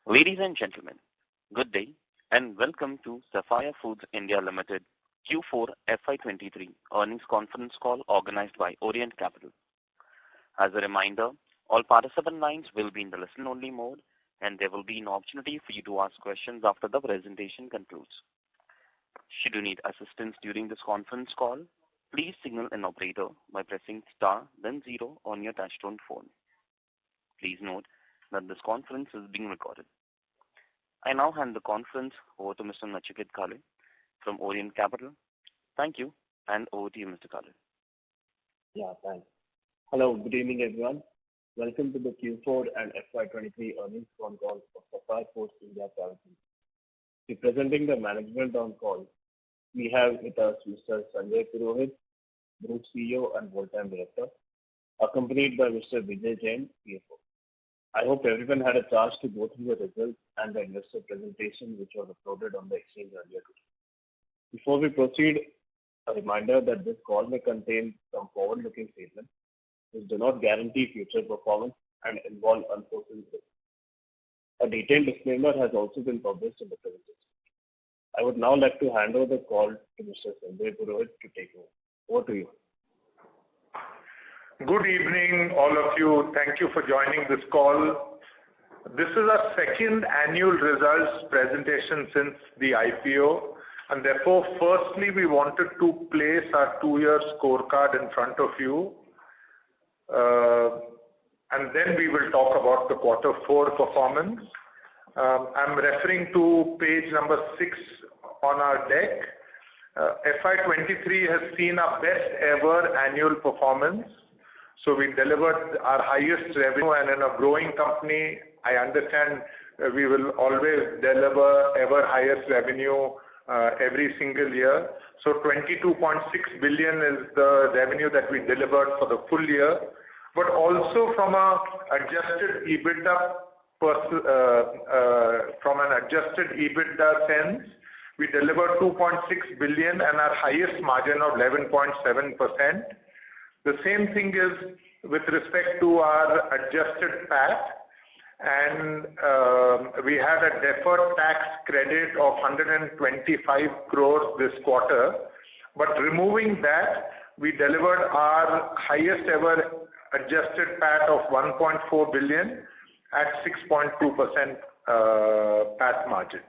Ladies and gentlemen, good day and welcome to Sapphire Foods India Limited Q4 FY23 earnings conference call organized by Orient Capital. As a reminder, all participant lines will be in the listen-only mode and there will be an opportunity for you to ask questions after the presentation concludes. Should you need assistance during this conference call, please signal an operator by pressing star then 0 on your touchtone phone. Please note that this conference is being recorded. I now hand the conference over to Mr. Nachiket Kale from Orient Capital. Thank you, and over to you, Mr. Kale. Yeah, thanks. Hello, good evening, everyone. Welcome to the Q4 and FY23 earnings phone call for Sapphire Foods India Private Limited. Representing the management on call, we have with us Mr. Sanjay Purohit, Group CEO and Full-Time Director, accompanied by Mr. Vijay Jain, CFO. I hope everyone had a chance to go through the results and the investor presentation which was uploaded on the exchange earlier today. Before we proceed, a reminder that this call may contain some forward-looking statements which do not guarantee future performance and involve unforeseen risks. A detailed disclaimer has also been published in the presentation. I would now like to hand over the call to Mr. Sanjay Purohit to take over. Over to you. Good evening, all of you. Thank you for joining this call. This is our second annual results presentation since the IPO, and therefore, firstly, we wanted to place our 2-year scorecard in front of you, and then we will talk about the Q4 performance. I'm referring to page number 6 on our deck. FY23 has seen our best ever annual performance. So we delivered our highest revenue, and in a growing company, I understand we will always deliver ever highest revenue every single year. So 22.6 billion is the revenue that we delivered for the full year. But also from an adjusted EBITDA sense, we delivered 2.6 billion and our highest margin of 11.7%. The same thing is with respect to our adjusted PAT, and we had a deferred tax credit of 125 crores this quarter. But removing that, we delivered our highest ever adjusted PAT of 1.4 billion at 6.2% PAT margin.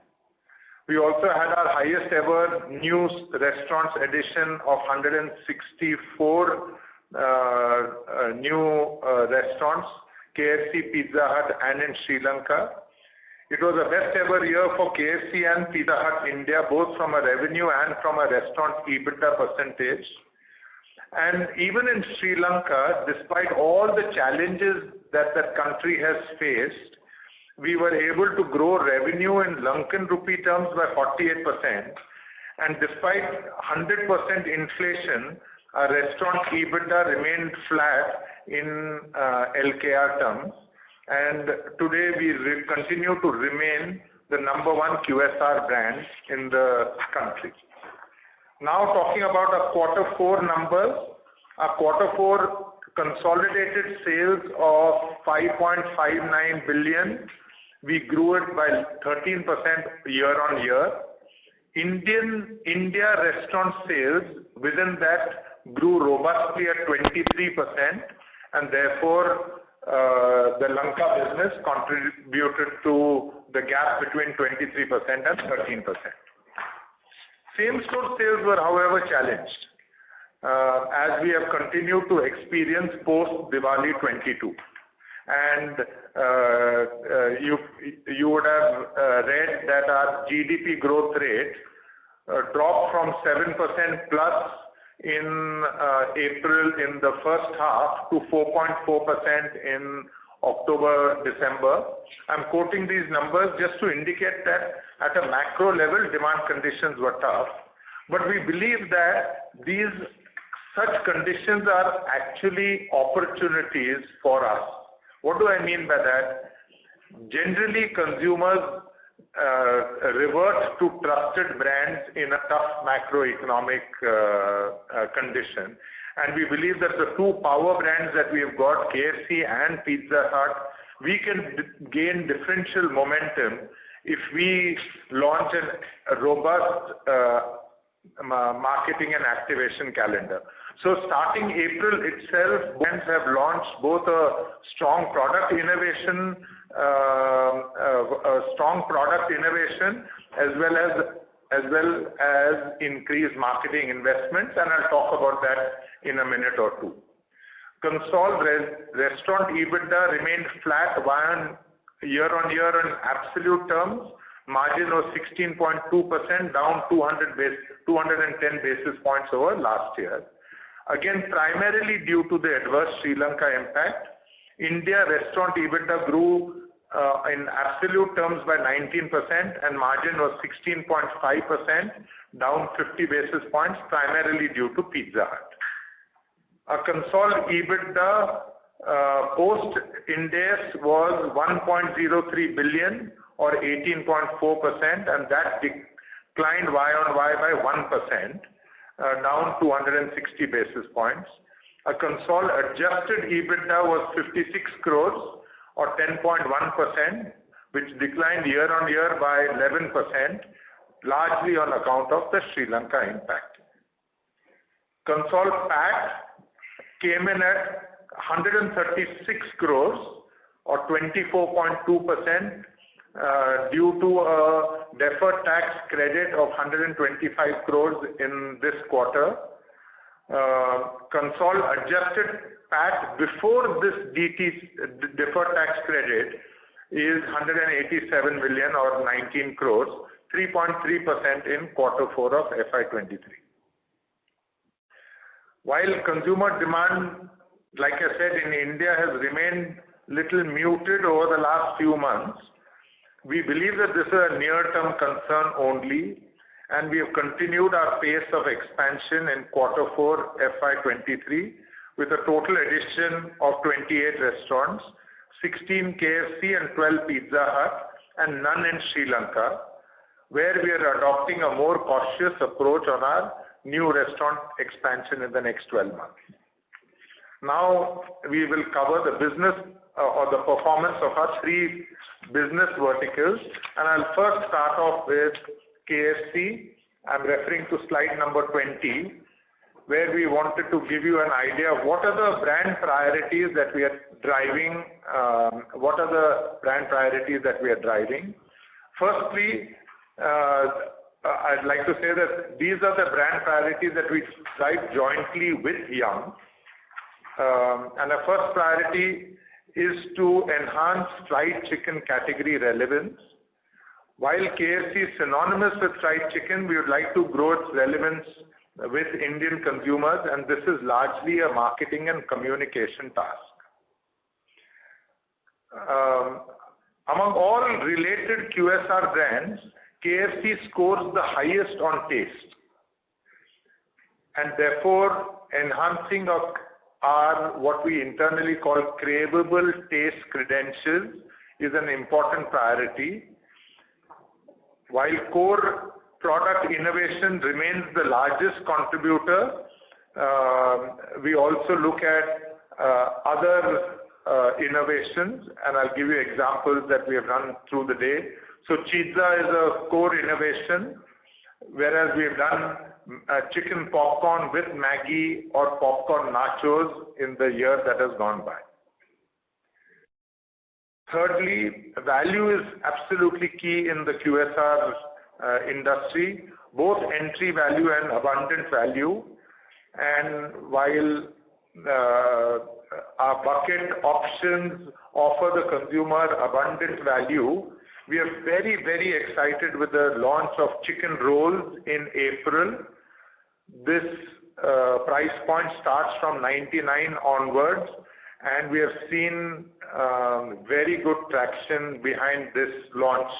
We also had our highest ever new restaurants addition of 164 new restaurants, KFC, Pizza Hut and in Sri Lanka. It was the best ever year for KFC and Pizza Hut India, both from a revenue and from a restaurant EBITDA percentage. And even in Sri Lanka, despite all the challenges that the country has faced, we were able to grow revenue in Lankan rupee terms by 48%. And despite 100% inflation, our restaurant EBITDA remained flat in LKR terms, and today we continue to remain the number 1 QSR brand in the country. Now talking about our Q4 numbers, our Q4 consolidated sales of 5.59 billion, we grew it by 13% year on year. India restaurant sales within that grew robustly at 23%, and therefore the Lanka business contributed to the gap between 23% and 13%. Same-store sales were, however, challenged as we have continued to experience post-Diwali 22. And you would have read that our GDP growth rate dropped from 7% plus in April in the first half to 4.4% in October, December. I'm quoting these numbers just to indicate that at a macro level, demand conditions were tough. But we believe that such conditions are actually opportunities for us. What do I mean by that? Generally, consumers revert to trusted brands in a tough macroeconomic condition. And we believe that the 2 power brands that we have got, KFC and Pizza Hut, we can gain differential momentum if we launch a robust marketing and activation calendar. So starting April itself, brands have launched both a strong product innovation, as well as increased marketing investments, and I'll talk about that in a minute or two. Restaurant EBITDA remained flat year on year in absolute terms. Margin was 16.2%, down 210 basis points over last year. Again, primarily due to the adverse Sri Lanka impact. India restaurant EBITDA grew in absolute terms by 19% and margin was 16.5%, down 50 basis points, primarily due to Pizza Hut. Our consolidated EBITDA post-Ind AS was 1.03 billion or 18.4%, and that declined Y on Y by 1%, down 260 basis points. Our consolidated adjusted EBITDA was 56 crores or 10.1%, which declined year on year by 11%, largely on account of the Sri Lanka impact. Consolidated PAT came in at 136 crores or 24.2%, due to a deferred tax credit of 125 crores in this quarter. Consolidated adjusted PAT before this deferred tax credit is 187 million or 19 crores, 3.3% in quarter 4 of FY23. While consumer demand, like I said, in India has remained little muted over the last few months, we believe that this is a near-term concern only, and we have continued our pace of expansion in quarter 4 FY23 with a total addition of 28 restaurants, 16 KFC and 12 Pizza Hut, and none in Sri Lanka, where we are adopting a more cautious approach on our new restaurant expansion in the next 12 months. Now we will cover the business or the performance of our 3 business verticals, and I'll first start off with KFC. I'm referring to slide number 20, where we wanted to give you an idea of what are the brand priorities that we are driving. Firstly, I'd like to say that these are the brand priorities that we drive jointly with Yum. And our first priority is to enhance fried chicken category relevance. While KFC is synonymous with fried chicken, we would like to grow its relevance with Indian consumers, and this is largely a marketing and communication task. Among all related QSR brands, KFC scores the highest on taste, and therefore enhancing our what we internally call craveable taste credentials is an important priority. While core product innovation remains the largest contributor, we also look at other innovations, and I'll give you examples that we have run through the day. So Chizza is a core innovation, whereas we have done chicken popcorn with Maggi or popcorn nachos in the year that has gone by. Thirdly, value is absolutely key in the QSR industry, both entry value and abundant value. And while our bucket options offer the consumer abundant value, we are very, very excited with the launch of chicken rolls in April. This price point starts from 99 onwards, and we have seen very good traction behind this launch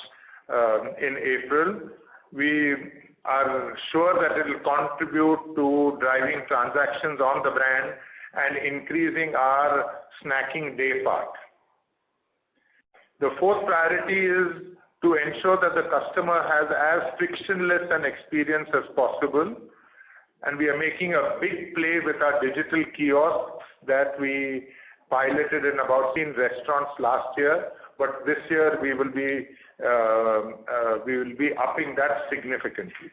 in April. We are sure that it will contribute to driving transactions on the brand and increasing our snacking day part. The fourth priority is to ensure that the customer has as frictionless an experience as possible, and we are making a big play with our digital kiosks that we piloted in about 10 restaurants last year, but this year we will be upping that significantly.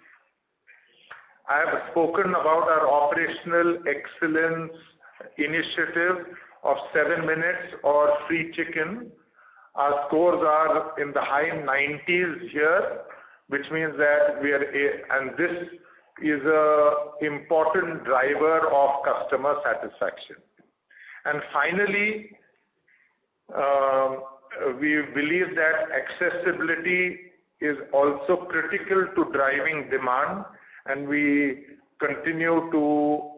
I have spoken about our operational excellence initiative of 7 minutes or free chicken. Our scores are in the high 90s here, which means that and this is an important driver of customer satisfaction. And finally, we believe that accessibility is also critical to driving demand, and we continue to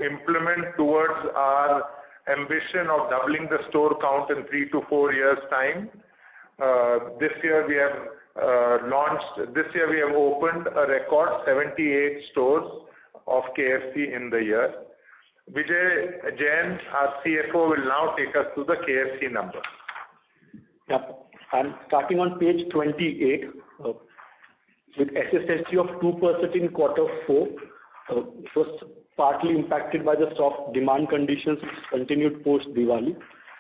implement towards our ambition of doubling the store count in 3 to 4 years' time. This year we have opened a record 78 stores of KFC in the year. Vijay Jain, our CFO, will now take us through the KFC numbers. Yeah, I'm starting on page 28 with SSSG of 2% in quarter 4. It was partly impacted by the soft demand conditions which continued post Diwali,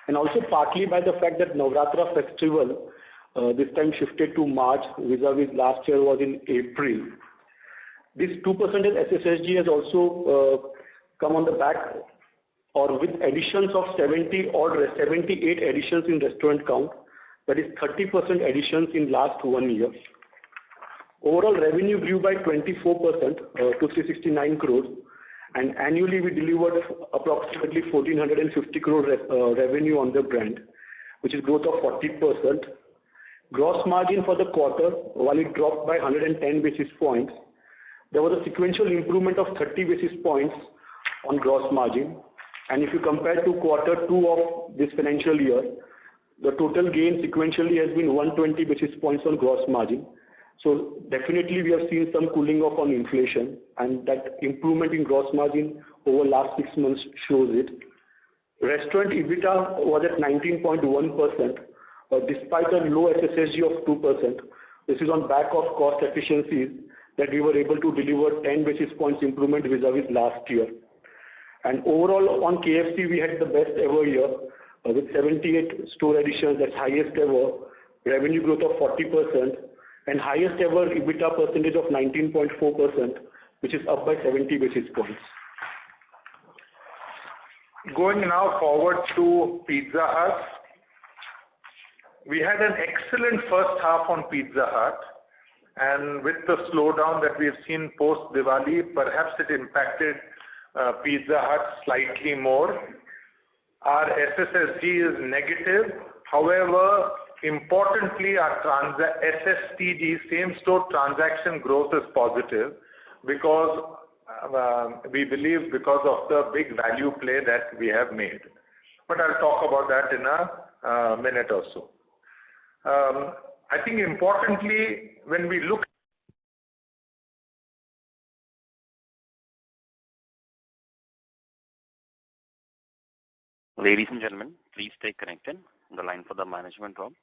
and also partly by the fact that Navratra festival this time shifted to March, vis-a-vis last year was in April. This 2% SSSG has also come on the back or with additions of 78 additions in restaurant count, that is 30% additions in last 1 year. Overall revenue grew by 24% to 369 crores, and annually we delivered approximately 1450 crore revenue on the brand, which is growth of 40%. Gross margin for the quarter, while it dropped by 110 basis points, there was a sequential improvement of 30 basis points on gross margin. And if you compare to quarter 2 of this financial year, the total gain sequentially has been 120 basis points on gross margin. So definitely we have seen some cooling off on inflation, and that improvement in gross margin over last 6 months shows it. Restaurant EBITDA was at 19.1%, despite a low SSSG of 2%. This is on back of cost efficiencies that we were able to deliver 10 basis points improvement vis-a-vis last year. And overall on KFC we had the best ever year with 78 store additions, that's highest ever, revenue growth of 40%, and highest ever EBITDA percentage of 19.4%, which is up by 70 basis points. Going now forward to Pizza Hut. We had an excellent first half on Pizza Hut, and with the slowdown that we have seen post Diwali, perhaps it impacted Pizza Hut slightly more. Our SSSG is negative. However, importantly, our SSTG, same store transaction growth, is positive because we believe because of the big value play that we have made. But I'll talk about that in a minute or so. I think importantly, when we look Ladies and gentlemen, please stay connected. The line for the management dropped.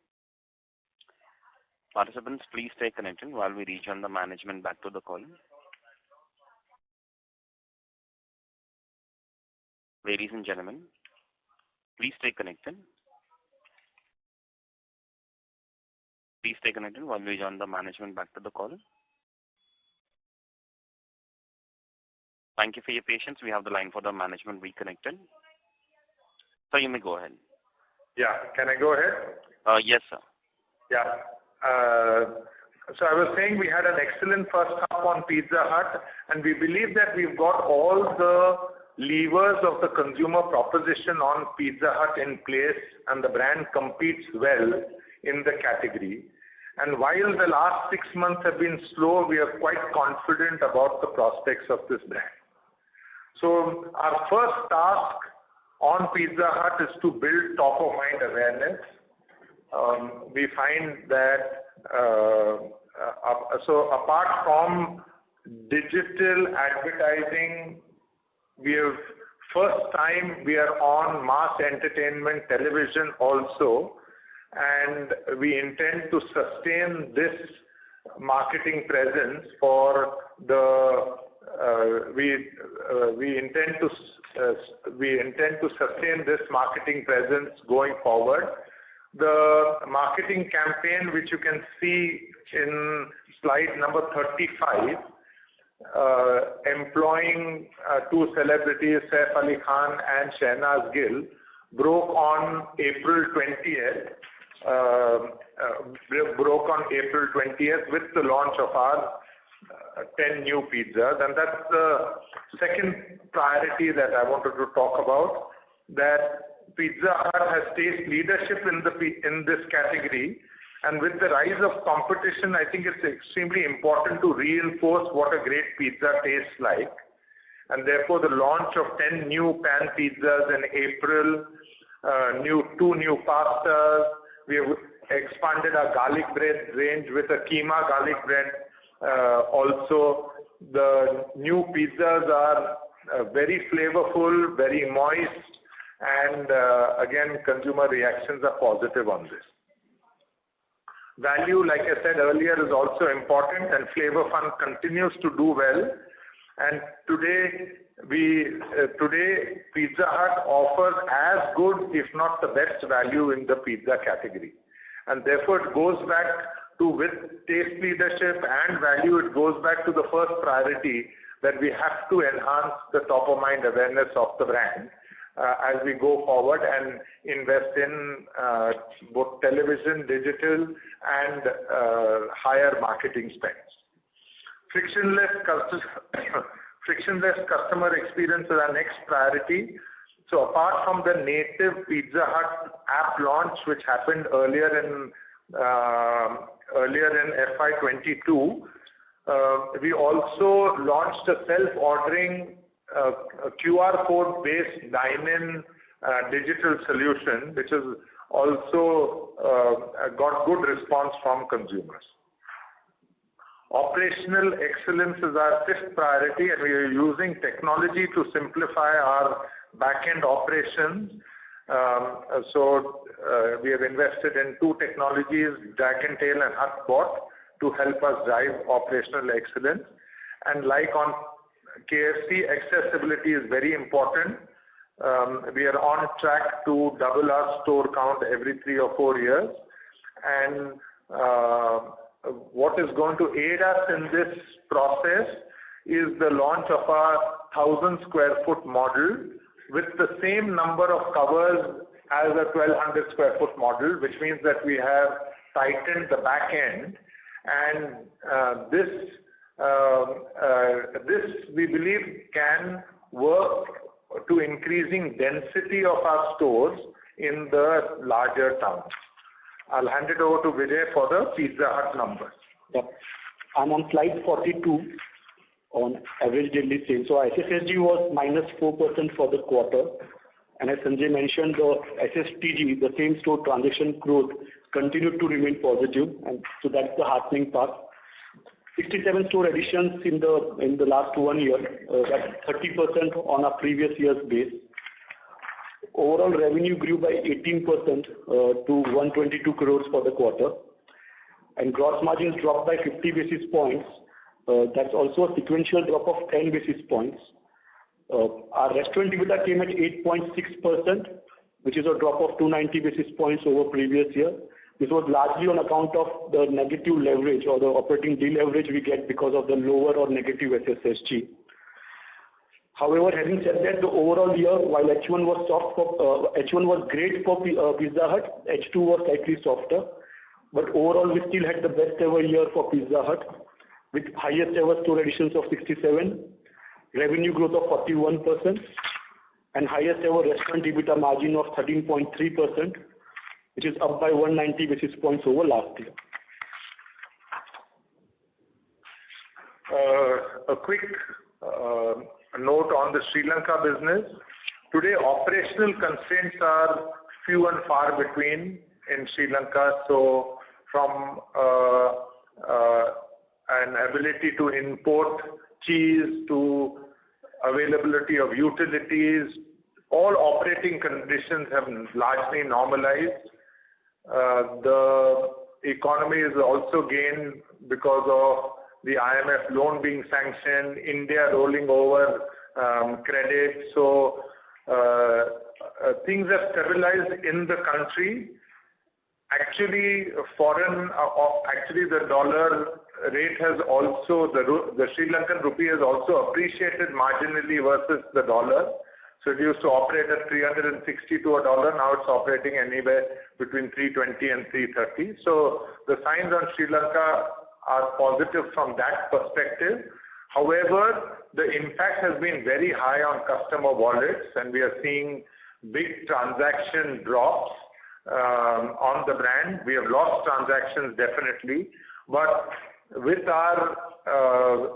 Participants, please stay connected while we rejoin the management back to the call. Ladies and gentlemen, please stay connected. Please stay connected while we join the management back to the call. Thank you for your patience. We have the line for the management reconnected. So you may go ahead. Yeah, can I go ahead? Yes, sir. Yeah. So I was saying we had an excellent first half on Pizza Hut, and we believe that we've got all the levers of the consumer proposition on Pizza Hut in place, and the brand competes well in the category. And while the last 6 months have been slow, we are quite confident about the prospects of this brand. So our first task on Pizza Hut is to build top of mind awareness. We find that so apart from digital advertising, we are on mass entertainment television also, and we intend to sustain this marketing presence for the we intend to sustain this marketing presence going forward. The marketing campaign, which you can see in slide number 35, employing two celebrities, Saif Ali Khan and Shehnaz Gill, broke on April 20th. With the launch of our 10 new pizzas, and that's the second priority that I wanted to talk about. That Pizza Hut has taste leadership in this category, and with the rise of competition, I think it's extremely important to reinforce what a great pizza tastes like. And therefore, the launch of 10 new pan pizzas in April, two new pastas. We have expanded our garlic bread range with a keema garlic bread. Also, the new pizzas are very flavorful, very moist, and again, consumer reactions are positive on this. Value, like I said earlier, is also important, and Flavor Fun continues to do well. And today Pizza Hut offers as good, if not the best value in the pizza category. And therefore, it goes back to, with taste leadership and value, it goes back to the first priority that we have to enhance the top of mind awareness of the brand as we go forward and invest in both television, digital, and higher marketing spends. Frictionless customer experience is our next priority. So apart from the native Pizza Hut app launch, which happened earlier in FY22, we also launched a self-ordering QR code-based dine-in digital solution, which has also got good response from consumers. Operational excellence is our fifth priority, and we are using technology to simplify our back-end operations. We have invested in two technologies, Dragontail and HutBot, to help us drive operational excellence. And like on KFC, accessibility is very important. We are on track to double our store count every 3 or 4 years. And what is going to aid us in this process is the launch of our 1,000 square foot model with the same number of covers as a 1,200 square foot model, which means that we have tightened the back end. And this we believe can work to increasing density of our stores in the larger towns. I'll hand it over to Vijay for the Pizza Hut numbers. Yep. I'm on slide 42 on average daily sales. So SSSG was -4% for the quarter. And as Sanjay mentioned, the SSTG, the same store transaction growth, continued to remain positive. And so that's the heartening part. 67 store additions in the last 1 year, that's 30% on a previous year's base. Overall revenue grew by 18% to 122 crores for the quarter, and gross margins dropped by 50 basis points. That's also a sequential drop of 10 basis points. Our restaurant EBITDA came at 8.6%, which is a drop of 290 basis points over previous year. This was largely on account of the negative leverage or the operating deleverage we get because of the lower or negative SSSG. However, having said that, the overall year, while H1 was H1 was great for Pizza Hut, H2 was slightly softer, but overall we still had the best ever year for Pizza Hut, with highest ever store additions of 67, revenue growth of 41%, and highest ever restaurant EBITDA margin of 13.3%, which is up by 190 basis points over last year. A quick note on the Sri Lanka business. Today, operational constraints are few and far between in Sri Lanka. So from an ability to import cheese to availability of utilities, all operating conditions have largely normalized. The economy is also gained because of the IMF loan being sanctioned, India rolling over credit. So things have stabilized in the country. Actually, the dollar rate has also, the Sri Lankan rupee has also appreciated marginally versus the dollar. So it used to operate at 360 to a dollar. Now it's operating anywhere between 320 and 330. So the signs on Sri Lanka are positive from that perspective. However, the impact has been very high on customer wallets, and we are seeing big transaction drops on the brand. We have lost transactions definitely, but with our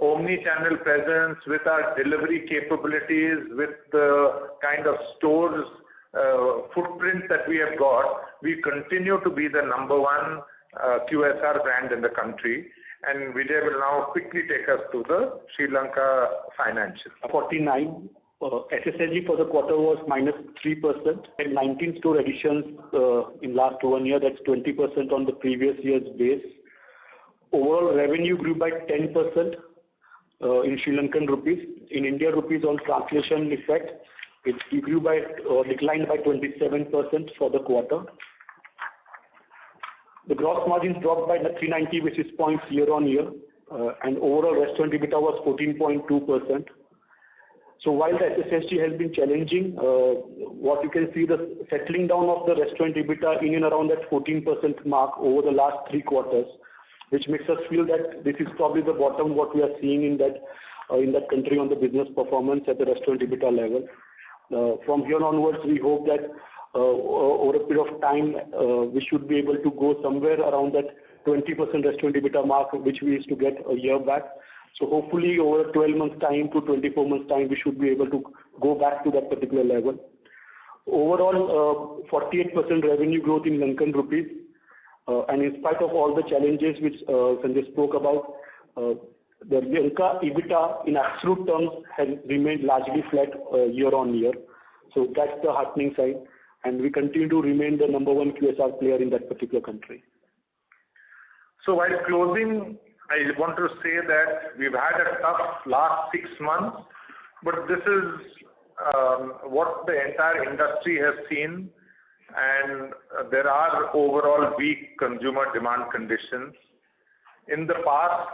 omni-channel presence, with our delivery capabilities, with the kind of stores footprint that we have got, we continue to be the number one QSR brand in the country. And Vijay will now quickly take us to the Sri Lanka financials. 49. SSSG for the quarter was -3%, and 19 store additions in last 1 year. That's 20% on the previous year's base. Overall revenue grew by 10% in Sri Lankan rupees. In India rupees, on translation effect, it declined by 27% for the quarter. The gross margins dropped by 390 basis points year on year, and overall restaurant EBITDA was 14.2%. So while the SSSG has been challenging, what you can see, the settling down of the restaurant EBITDA in and around that 14% mark over the last 3 quarters, which makes us feel that this is probably the bottom what we are seeing in that country on the business performance at the restaurant EBITDA level. From here onwards, we hope that over a period of time, we should be able to go somewhere around that 20% restaurant EBITDA mark, which we used to get a year back. So hopefully over 12 months time to 24 months time, we should be able to go back to that particular level. Overall, 48% revenue growth in Lankan rupees. And in spite of all the challenges which Sanjay spoke about, the Lanka EBITDA in absolute terms has remained largely flat year on year. So that's the heartening side. And we continue to remain the number one QSR player in that particular country. So while closing, I want to say that we've had a tough last 6 months, but this is what the entire industry has seen, and there are overall weak consumer demand conditions. In the past,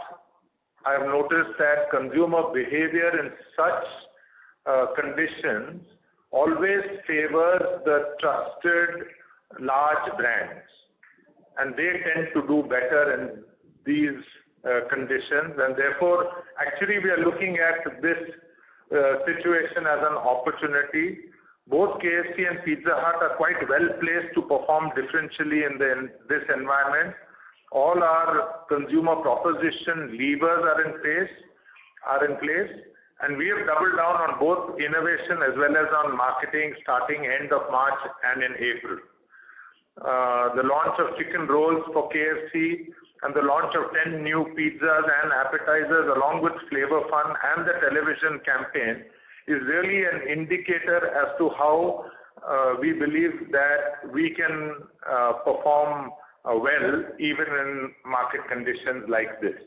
I have noticed that consumer behavior in such conditions always favors the trusted large brands, and they tend to do better in these conditions, and therefore actually we are looking at this situation as an opportunity. Both KFC and Pizza Hut are quite well placed to perform differentially in this environment. All our consumer proposition levers are in place, and we have doubled down on both innovation as well as on marketing starting end of March and in April. The launch of chicken rolls for KFC and the launch of 10 new pizzas and appetizers along with Flavor Fun and the television campaign is really an indicator as to how we believe that we can perform well even in market conditions like this.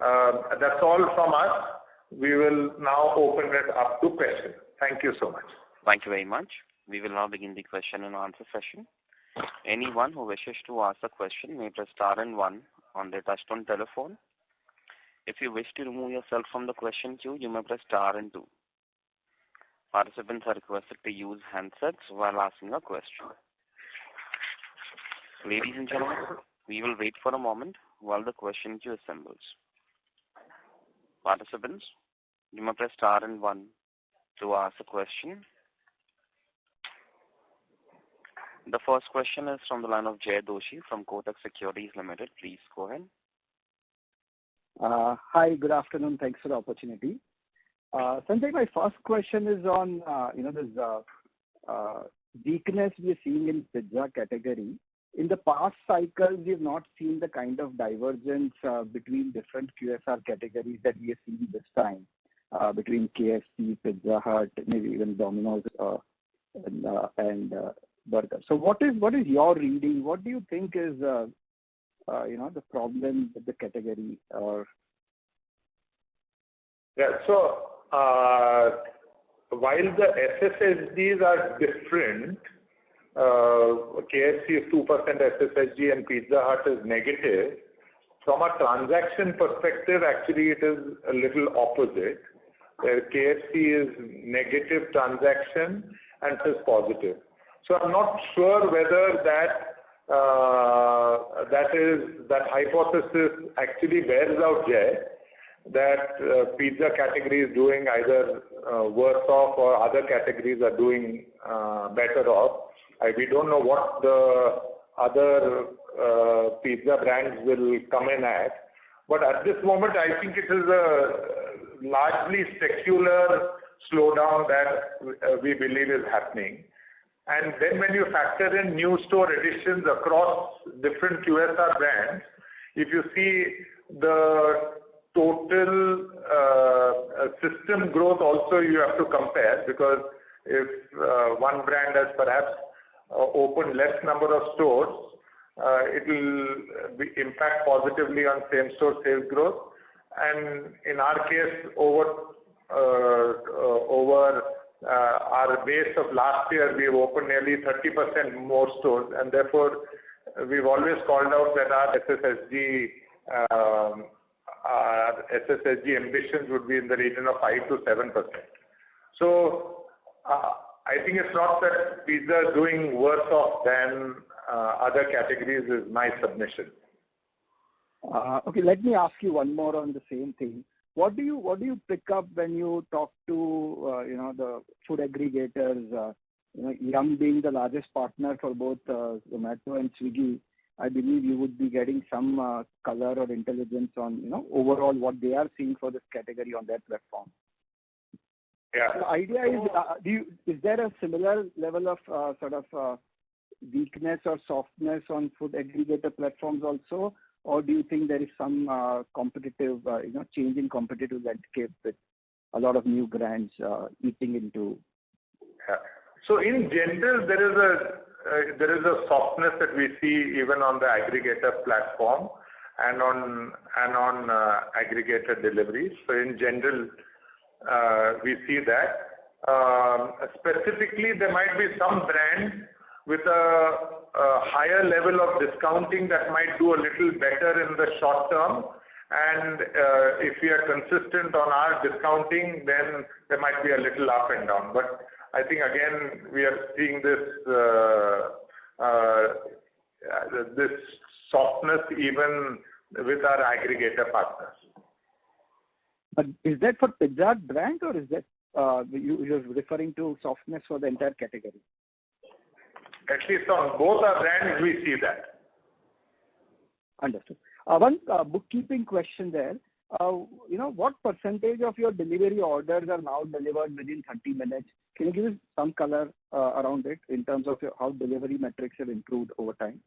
That's all from us. We will now open it up to questions. Thank you so much. Thank you very much. We will now begin the question and answer session. Anyone who wishes to ask a question may press star and 1 on their touchtone telephone. If you wish to remove yourself from the question queue, you may press star and 2. Participants are requested to use handsets while asking a question. Ladies and gentlemen, we will wait for a moment while the question queue assembles. Participants, you may press star and 1 to ask a question. The first question is from the line of Jay Doshi from Kotak Securities Limited. Please go ahead. Hi, good afternoon. Thanks for the opportunity. Sanjay, my first question is on this weakness we are seeing in pizza category. In the past cycles, we have not seen the kind of divergence between different QSR categories that we are seeing this time, between KFC, Pizza Hut, maybe even Domino's and burger. So what is your reading? What do you think is the problem with the category, or Yeah. So while the SSSGs are different, KFC is 2% SSSG and Pizza Hut is negative. From a transaction perspective, actually it is a little opposite, where KFC is negative transaction and it is positive. So I'm not sure whether that hypothesis actually bears out yet, that pizza category is doing either worse off or other categories are doing better off. We don't know what the other pizza brands will come in at, but at this moment I think it is a largely secular slowdown that we believe is happening. And then when you factor in new store additions across different QSR brands, if you see the total system growth also you have to compare, because if one brand has perhaps opened less number of stores, it will impact positively on same-store sales growth. And in our case, over our base of last year, we have opened nearly 30% more stores, and therefore we've always called out that our SSSG ambitions would be in the region of 5 to 7%. So I think it's not that pizza is doing worse off than other categories is my submission. Okay, let me ask you one more on the same thing. What do you pick up when you talk to the food aggregators? Yum being the largest partner for both Zomato and Swiggy, I believe you would be getting some color or intelligence on overall what they are seeing for this category on their platform. Yeah. The idea is, is there a similar level of weakness or softness on food aggregator platforms also, or do you think there is some competitive, change in competitive landscape with a lot of new brands eating into? Yeah. So in general, there is a softness that we see even on the aggregator platform and on aggregator deliveries. So in general, we see that. Specifically, there might be some brands with a higher level of discounting that might do a little better in the short term. And if we are consistent on our discounting, then there might be a little up and down. But I think again, we are seeing this softness even with our aggregator partners. But is that for Pizza Hut brand, or is that you're referring to softness for the entire category? At least on both our brands, we see that. Understood. One bookkeeping question there. What percentage of your delivery orders are now delivered within 30 minutes? Can you give us some color around it in terms of how delivery metrics have improved over time?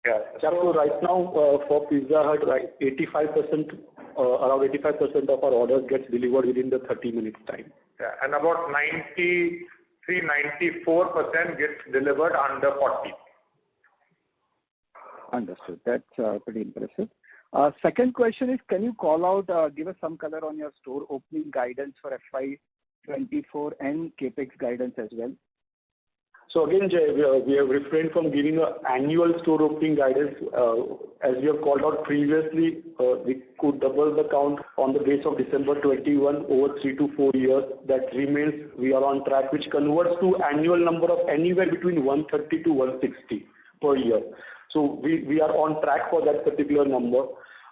Yeah. So right now for Pizza Hut, right, 85%, around 85% of our orders gets delivered within the 30 minutes time. Yeah, and about 94% gets delivered under 40. Understood. That's pretty impressive. Second question is, can you call out, give us some color on your store opening guidance for FY24 and CapEx guidance as well? So again, Jay, we have refrained from giving an annual store opening guidance. As we have called out previously, we could double the count on the base of December 21 over 3 to 4 years. That remains, we are on track, which converts to annual number of anywhere between 130 to 160 per year. So we are on track for that particular number.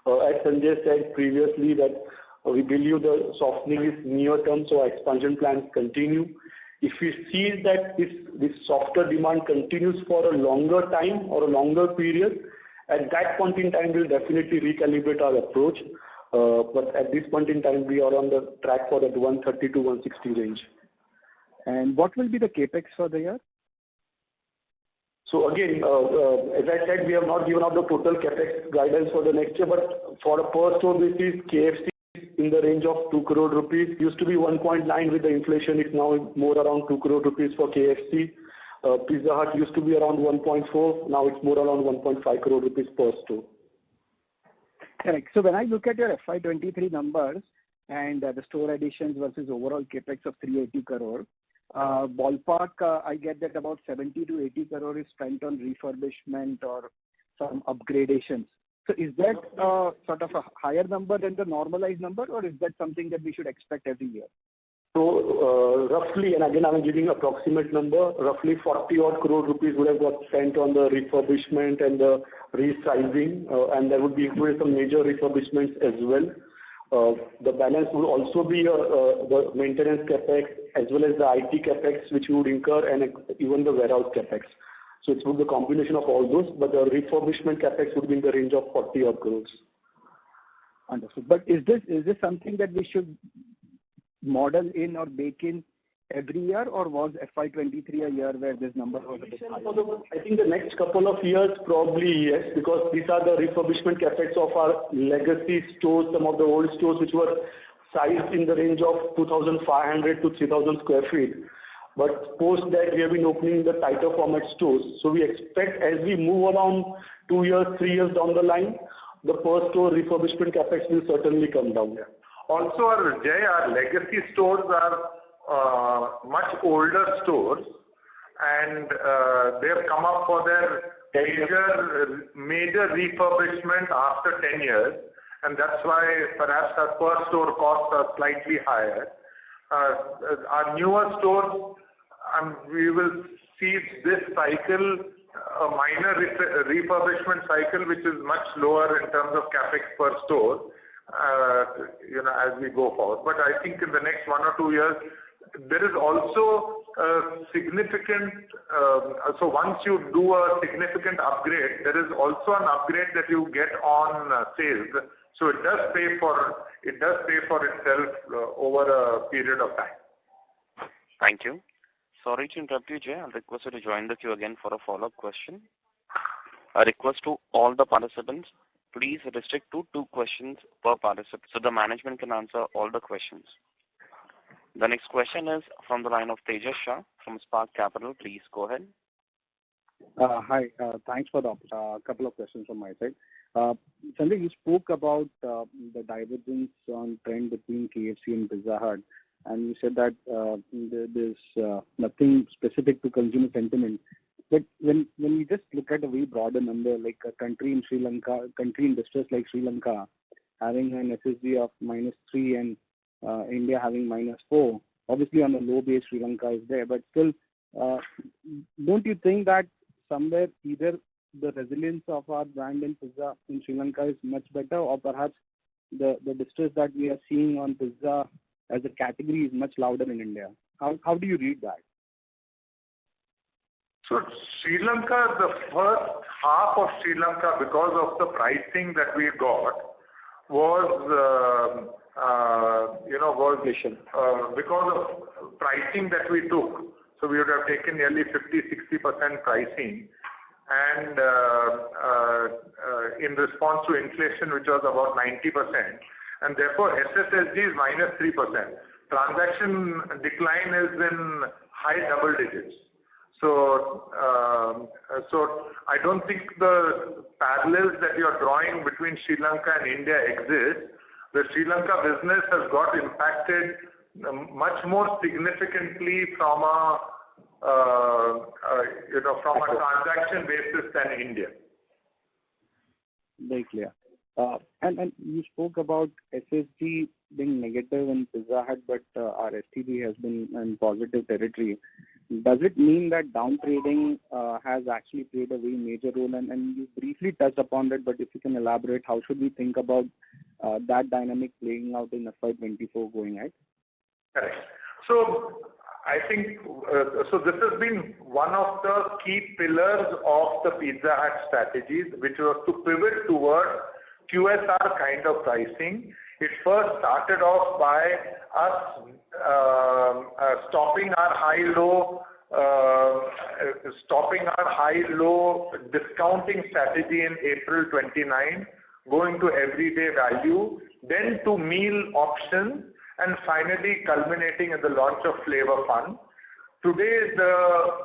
As Sanjay said previously, that we believe the softening is near term, so our expansion plans continue. If we see that this softer demand continues for a longer time or a longer period, at that point in time, we'll definitely recalibrate our approach. But at this point in time, we are on the track for that 130 to 160 range. And what will be the CapEx for the year? So again, as I said, we have not given out the total CapEx guidance for the next year, but for a per store basis, KFC in the range of 2 crore rupees. Used to be 1.9 with the inflation. It's now more around 2 crore rupees for KFC. Pizza Hut used to be around 1.4. Now it's more around 1.5 crore rupees per store. Correct. So when I look at your FY23 numbers, and the store additions versus overall capex of 380 crore. Ballpark, I get that about 70 to 80 crore is spent on refurbishment or some upgradations. So is that sort of a higher number than the normalized number, or is that something that we should expect every year? So roughly, and again I'm giving approximate number, roughly 40 odd crore rupees would have got spent on the refurbishment and the resizing, and there would be included some major refurbishments as well. The balance will also be the maintenance capex as well as the IT capex which we would incur, and even the warehouse capex. So it would be a combination of all those, but the refurbishment capex would be in the range of 40 odd crores. Understood. But is this something that we should model in or bake in every year, or was FY23 a year where this number was a bit higher? I think the next couple of years probably yes, because these are the refurbishment capex of our legacy stores, some of the old stores which were sized in the range of 2,500 to 3,000 square feet. But post that we have been opening the tighter format stores. So we expect as we move around 2 years, 3 years down the line, the per store refurbishment capex will certainly come down. Yeah. Also, our legacy stores are much older stores, and they have come up for their major refurbishment after 10 years, and that's why perhaps our per store costs are slightly higher. Our newer stores, we will see this cycle, a minor refurbishment cycle, which is much lower in terms of capex per store. As we go forward. But I think in the next 1 or 2 years, there is also a significant, so once you do a significant upgrade, there is also an upgrade that you get on sales. So it does pay for itself over a period of time. Thank you. Sorry to interrupt you, Jay. I'll request you to join the queue again for a follow-up question. A request to all the participants. Please restrict to 2 questions per participant so the management can answer all the questions. The next question is from the line of Tejas Shah from Spark Capital. Please go ahead. Hi, thanks for the couple of questions from my side. Sanjay, you spoke about the divergence on trend between KFC and Pizza Hut, and you said that there's nothing specific to consumer sentiment. But when we just look at a very broader number, like a country in distress like Sri Lanka, having an SSG of -3 and India having -4, obviously on a low base Sri Lanka is there, but still, don't you think that somewhere either the resilience of our brand in pizza in Sri Lanka is much better, or perhaps the distress that we are seeing on pizza as a category is much louder in India? How do you read that? So Sri Lanka, the first half of Sri Lanka, because of the pricing that we got, was because of pricing that we took. So we would have taken nearly 50-60% pricing, and in response to inflation, which was about 90%, and therefore SSSG is -3%. Transaction decline is in high double digits. So I don't think the parallels that you're drawing between Sri Lanka and India exist. The Sri Lanka business has got impacted much more significantly from a transaction basis than India. Very clear. And you spoke about SSG being negative in Pizza Hut, but our STG has been in positive territory. Does it mean that downtrading has actually played a very major role? And you briefly touched upon that, but if you can elaborate, how should we think about that dynamic playing out in FY24 going ahead? Correct. So I think so this has been one of the key pillars of the Pizza Hut strategies, which was to pivot toward QSR kind of pricing. It first started off by us stopping our high-low discounting strategy in April 29, going to everyday value, then to meal options, and finally culminating in the launch of Flavor Fun. Today the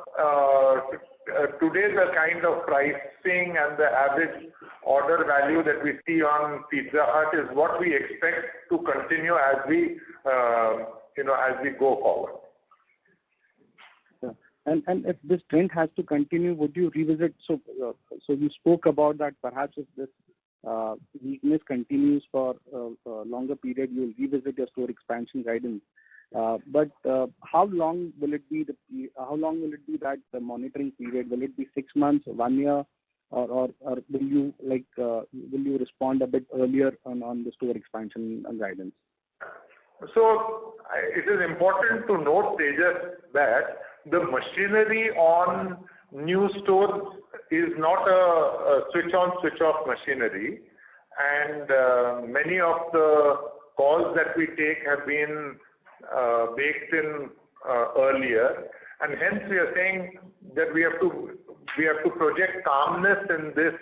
kind of pricing and the average order value that we see on Pizza Hut is what we expect to continue as we go forward. Yeah. And if this trend has to continue, would you revisit? So you spoke about that. Perhaps if this weakness continues for a longer period, you will revisit your store expansion guidance. But how long will it be? How long will it be that the monitoring period? Will it be 6 months, 1 year, or will you will you respond a bit earlier on the store expansion guidance? So it is important to note, Tejas, that the machinery on new stores is not a switch-on, switch-off machinery, and many of the calls that we take have been baked in earlier, and hence we are saying that we have to project calmness in this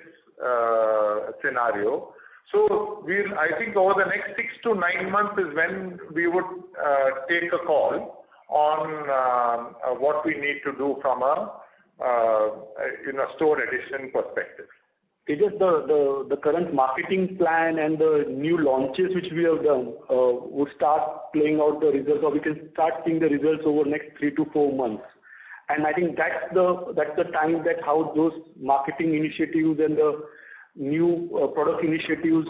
scenario. So I think over the next 6 to 9 months is when we would take a call on what we need to do from a store addition perspective. It is the current marketing plan and the new launches which we have done would start playing out the results, or we can start seeing the results over the next 3 to 4 months. And I think that's the time that how those marketing initiatives and the new product initiatives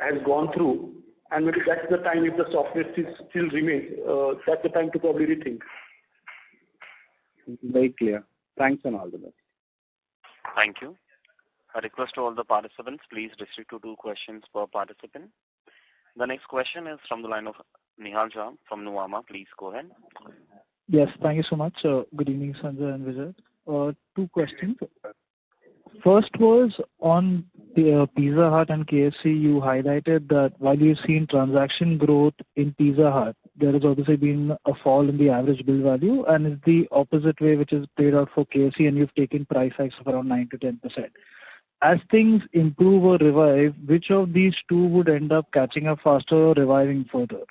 has gone through. And maybe that's the time, if the softness still remains, that's the time to probably rethink. Very clear. Thanks and all the best. Thank you. A request to all the participants, please restrict to 2 questions per participant. The next question is from the line of Nihal Jham from Nuvama. Please go ahead. Yes, thank you so much. Good evening, Sanjay and Vijay. 2 questions. First was on the Pizza Hut and KFC. You highlighted that while you've seen transaction growth in Pizza Hut, there has obviously been a fall in the average bill value, and it's the opposite way which is played out for KFC, and you've taken price hikes of around 9 to 10%. As things improve or revive, which of these 2 would end up catching up faster or reviving further?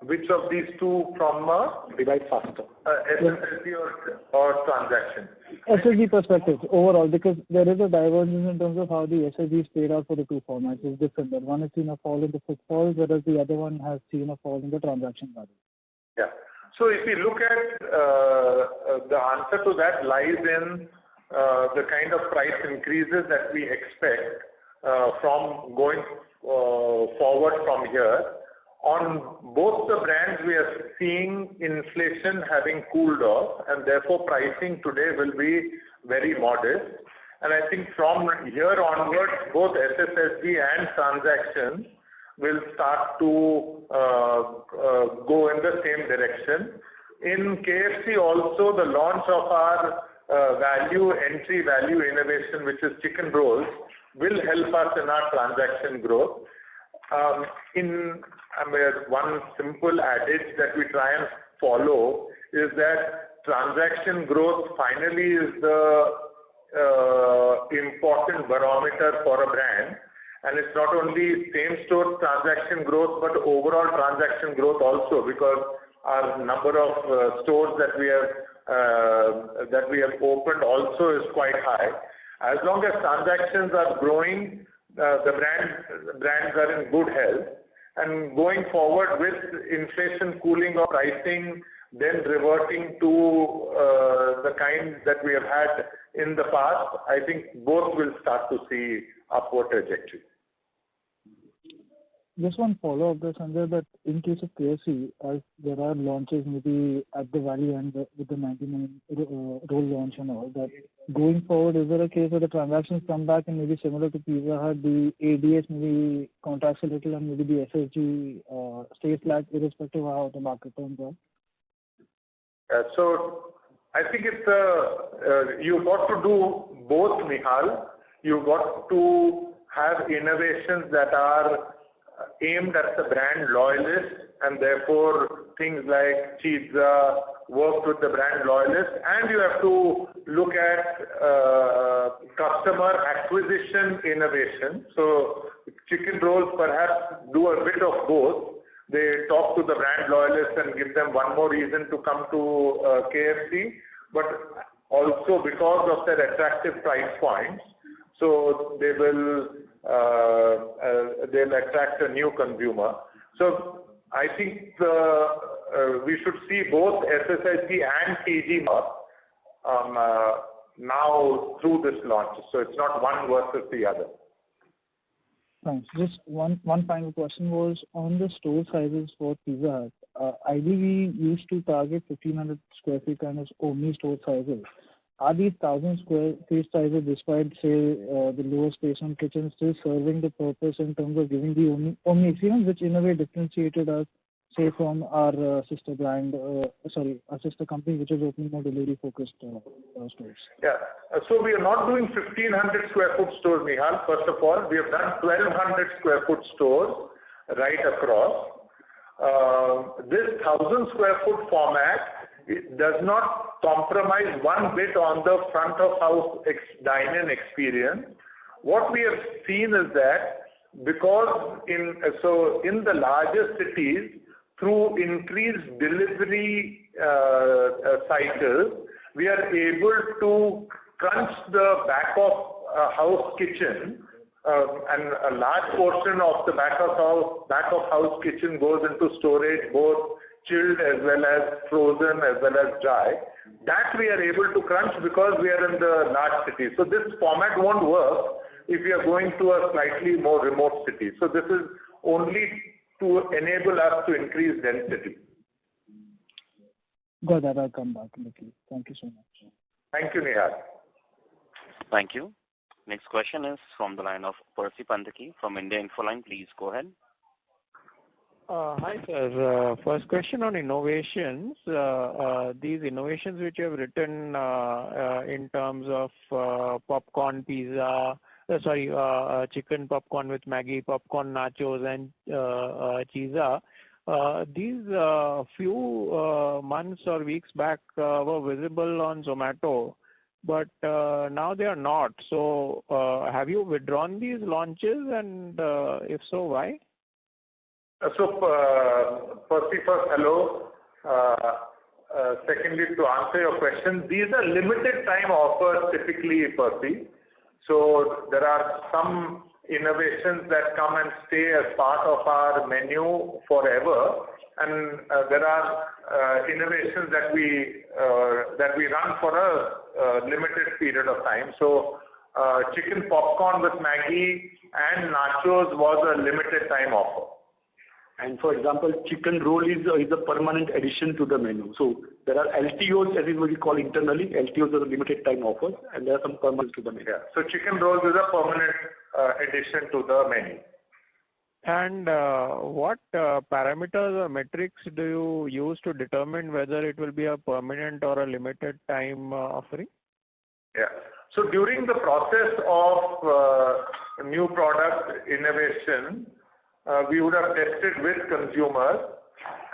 Which of these 2 from Revive faster? SSSG or transaction? SSG perspective overall, because there is a divergence in terms of how the SSG is played out for the 2 formats. It's different. That one has seen a fall in the footfalls, whereas the other one has seen a fall in the transaction value. Yeah. So if you look at the answer to that lies in the kind of price increases that we expect from going forward from here. On both the brands, we are seeing inflation having cooled off, and therefore pricing today will be very modest. And I think from here onwards, both SSSG and transactions will start to go in the same direction. In KFC also, the launch of our entry value innovation, which is chicken rolls, will help us in our transaction growth. One simple adage that we try and follow is that transaction growth finally is the important barometer for a brand. And it's not only same-store transaction growth, but overall transaction growth also, because our number of stores that we have opened also is quite high. As long as transactions are growing, the brands are in good health. And going forward with inflation cooling or pricing, then reverting to the kind that we have had in the past, I think both will start to see upward trajectory. Just one follow-up there, Sanjay, that in case of KFC, as there are launches maybe at the value end with the 99 roll launch and all, that going forward, is there a case where the transactions come back and maybe similar to Pizza Hut, the ADS maybe contracts a little and maybe the SSG stays flat irrespective of how the market turns out? So I think it's you've got to do both, Nihal. You've got to have innovations that are aimed at the brand loyalists, and therefore things like pizza work with the brand loyalists, and you have to look at customer acquisition innovation. So chicken rolls perhaps do a bit of both. They talk to the brand loyalists and give them one more reason to come to KFC. But also because of their attractive price points. So they'll attract a new consumer. So I think we should see both SSSG and TG now through this launch. So it's not one versus the other. Thanks. Just one final question was on the store sizes for Pizza Hut. Ideally, we used to target 1,500 square feet kind of omni store sizes. Are these 1,000 square feet sizes, despite say the lower space on kitchen, still serving the purpose in terms of giving the omni experience, which in a way differentiated us, say, from our sister brand, our sister company, which is opening more delivery-focused stores? Yeah. So we are not doing 1,500 square foot stores, Nihal. First of all, we have done 1,200 square foot stores right across. This 1,000 square foot format, it does not compromise one bit on the front of house dine-in experience. What we have seen is that because in the larger cities, through increased delivery cycles, we are able to crunch the back of house kitchen, and a large portion of the back of house kitchen goes into storage, both chilled as well as frozen as well as dry. That we are able to crunch because we are in the large cities. So this format won't work if we are going to a slightly more remote city. So this is only to enable us to increase density. Got that. I'll come back in the queue. Thank you so much. Thank you, Nihal. Thank you. Next question is from the line of Percy Panthaki from India Infoline. Please go ahead. Hi, sir. First question on innovations. These innovations which you have written in terms of popcorn pizza, chicken popcorn with Maggi, popcorn nachos, and cheesa. These few months or weeks back were visible on Zomato, but now they are not. So have you withdrawn these launches, and if so, why? So, Percy, first, hello. Secondly, to answer your question, these are limited time offers typically, Percy. So there are some innovations that come and stay as part of our menu forever, and there are innovations that we run for a limited period of time. So chicken popcorn with Maggi and nachos was a limited time offer. And for example, chicken roll is a permanent addition to the menu. So there are LTOs, as is what we call internally. LTOs are limited time offers, and there are some permanent to the menu. Yeah. So chicken rolls is a permanent addition to the menu. And what parameters or metrics do you use to determine whether it will be a permanent or a limited time offering? Yeah. So during the process of new product innovation, we would have tested with consumers,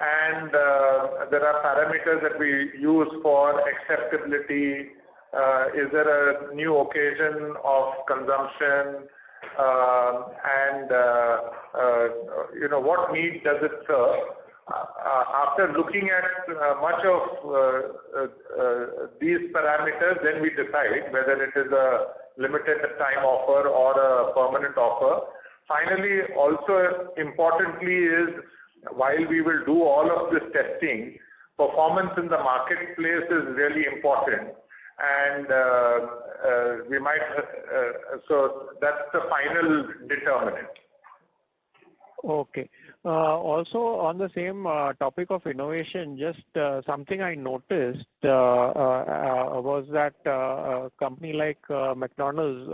and there are parameters that we use for acceptability. Is there a new occasion of consumption, and what need does it serve? After looking at much of these parameters, then we decide whether it is a limited time offer or a permanent offer. Finally, also importantly is, while we will do all of this testing, performance in the marketplace is really important, and we might, so that's the final determinant. Okay. Also on the same topic of innovation, just something I noticed was that a company like McDonald's,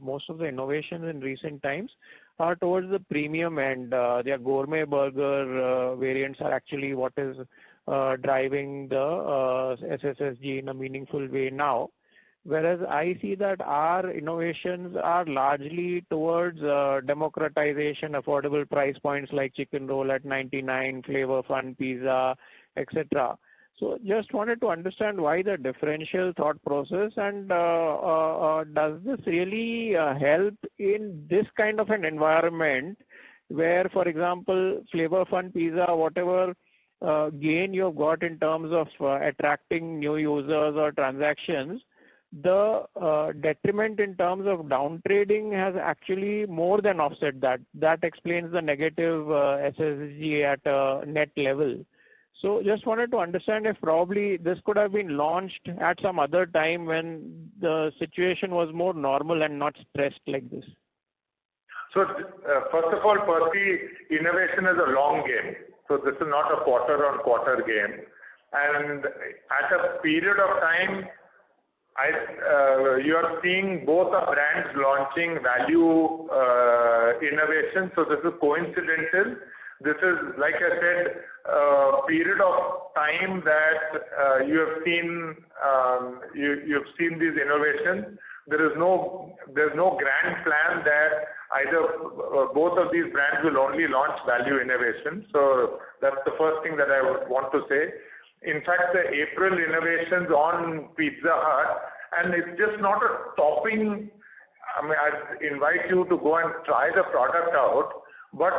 most of the innovations in recent times are towards the premium end. Their gourmet burger variants are actually what is driving the SSSG in a meaningful way now. Whereas I see that our innovations are largely towards democratization, affordable price points like chicken roll at 99, flavor fun pizza, etc. So just wanted to understand why the differential thought process, and does this really help in this kind of an environment where, for example, flavor fun pizza, whatever gain you have got in terms of attracting new users or transactions, the detriment in terms of down trading has actually more than offset that. That explains the negative SSG at a net level. So just wanted to understand if probably this could have been launched at some other time when the situation was more normal and not stressed like this. So first of all, Percy, innovation is a long game. So this is not a quarter-on-quarter game. And at a period of time, you are seeing both the brands launching value innovation. So this is coincidental. This is, like I said, a period of time that you have seen. You've seen these innovations. There's no grand plan that either both of these brands will only launch value innovation. So that's the first thing that I would want to say. In fact, the April innovations on Pizza Hut, and it's just not a topping. I mean, I'd invite you to go and try the product out, but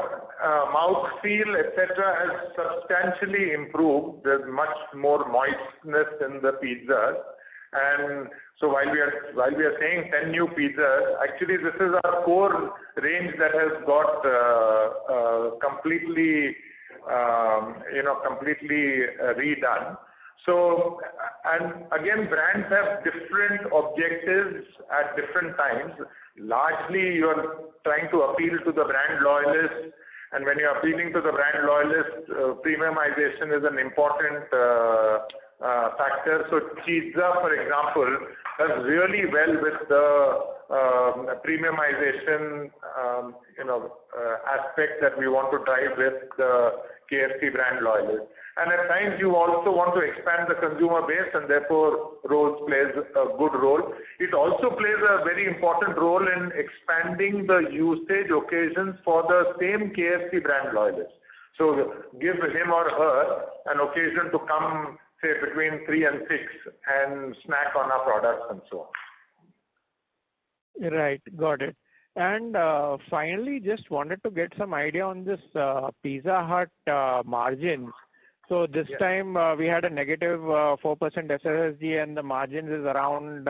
mouthfeel, etc., has substantially improved. There's much more moistness in the pizzas. And so while we are saying 10 new pizzas, actually this is our core range that has got completely redone. So, and again, brands have different objectives at different times. Largely, you are trying to appeal to the brand loyalists, and when you are appealing to the brand loyalists, premiumization is an important factor. So pizza, for example, does really well with the premiumization aspect that we want to drive with the KFC brand loyalists. And at times you also want to expand the consumer base, and therefore Rolls plays a good role. It also plays a very important role in expanding the usage occasions for the same KFC brand loyalist. So give him or her an occasion to come, say, between 3 and 6 and snack on our products and so on. Right, got it. And finally, just wanted to get some idea on this Pizza Hut margins. So this time we had a negative 4% SSSG, and the margins is around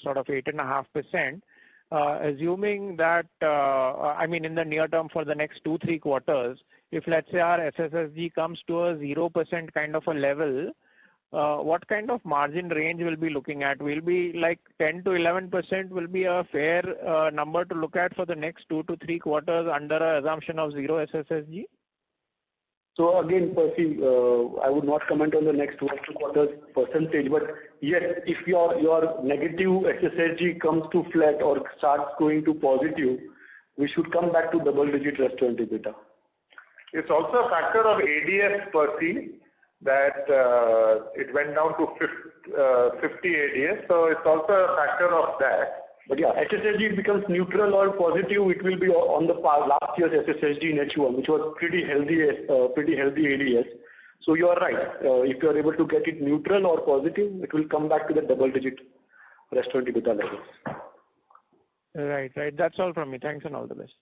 sort of 8.5%. Assuming that, I mean, in the near term for the next 2-3 quarters, if let's say our SSSG comes to a 0% kind of a level, what kind of margin range will be looking at? Will be like 10 to 11% will be a fair number to look at for the next 2 to 3 quarters under an assumption of 0 SSSG? So again, Percy, I would not comment on the next 2 quarters percentage, but yes, if your negative SSSG comes to flat or starts going to positive, we should come back to double-digit restaurant EBITDA. It's also a factor of ADS, Percy, that it went down to 50 ADS, so it's also a factor of that. But yeah, SSSG becomes neutral or positive, it will be on the last year's SSSG in H1, which was pretty healthy ADS. So you are right. If you are able to get it neutral or positive, it will come back to the double-digit restaurant EBITDA levels. Right. That's all from me. Thanks and all the best.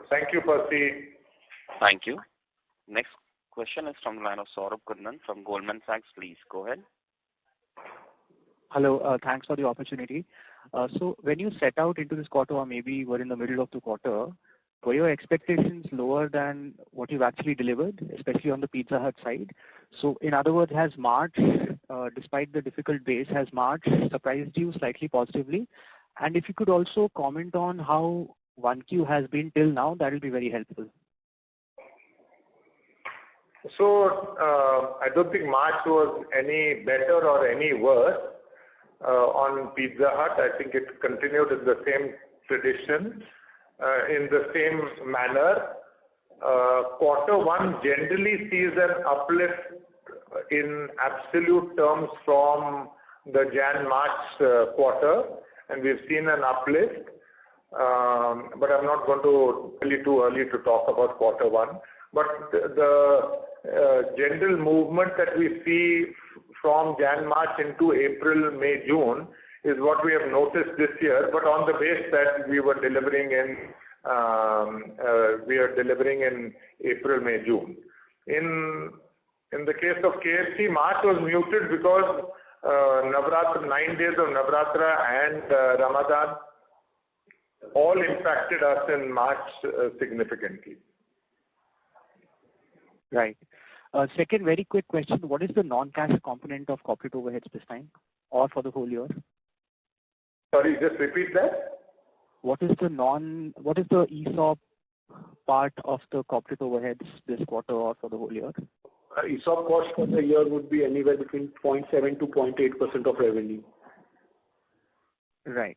Thank you, Percy. Thank you. Next question is from the line of Saurabh Kundan from Goldman Sachs. Please go ahead. Hello. Thanks for the opportunity. So when you set out into this quarter, or maybe were in the middle of the quarter, were your expectations lower than what you've actually delivered, especially on the Pizza Hut side? So in other words, has March, despite the difficult base, has March surprised you slightly positively? And if you could also comment on how 1Q has been till now, that will be very helpful. So I don't think March was any better or any worse on Pizza Hut. I think it continued in the same tradition, in the same manner. Quarter one generally sees an uplift in absolute terms from the Jan-March quarter, and we've seen an uplift. But I'm not going to tell you too early to talk about quarter one. But the general movement that we see from Jan-March into April, May, June is what we have noticed this year, but on the base that we were delivering in April, May, June. In the case of KFC, March was muted because Navratra, 9 days of Navratra and Ramadan all impacted us in March significantly. Right. Second, very quick question. What is the non-cash component of corporate overheads this time or for the whole year? Sorry, just repeat that. What is the ESOP part of the corporate overheads this quarter or for the whole year? ESOP cost for the year would be anywhere between 0.7 to 0.8% of revenue. Right.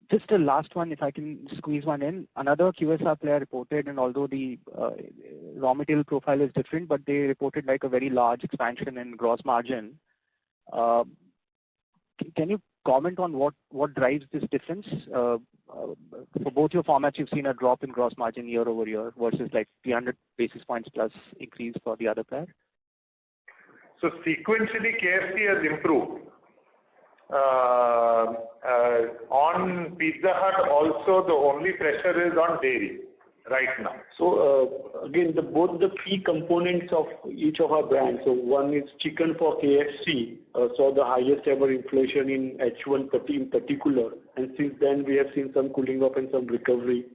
Just a last one, if I can squeeze one in. Another QSR player reported, and although the raw material profile is different, but they reported like a very large expansion in gross margin. Can you comment on what drives this difference? For both your formats, you've seen a drop in gross margin year over year versus like 300 basis points plus increase for the other player. So sequentially, KFC has improved. On Pizza Hut also, the only pressure is on dairy right now. So again, both the key components of each of our brands. So one is chicken for KFC, saw the highest ever inflation in H1 in particular, and since then we have seen some cooling off and some recovery.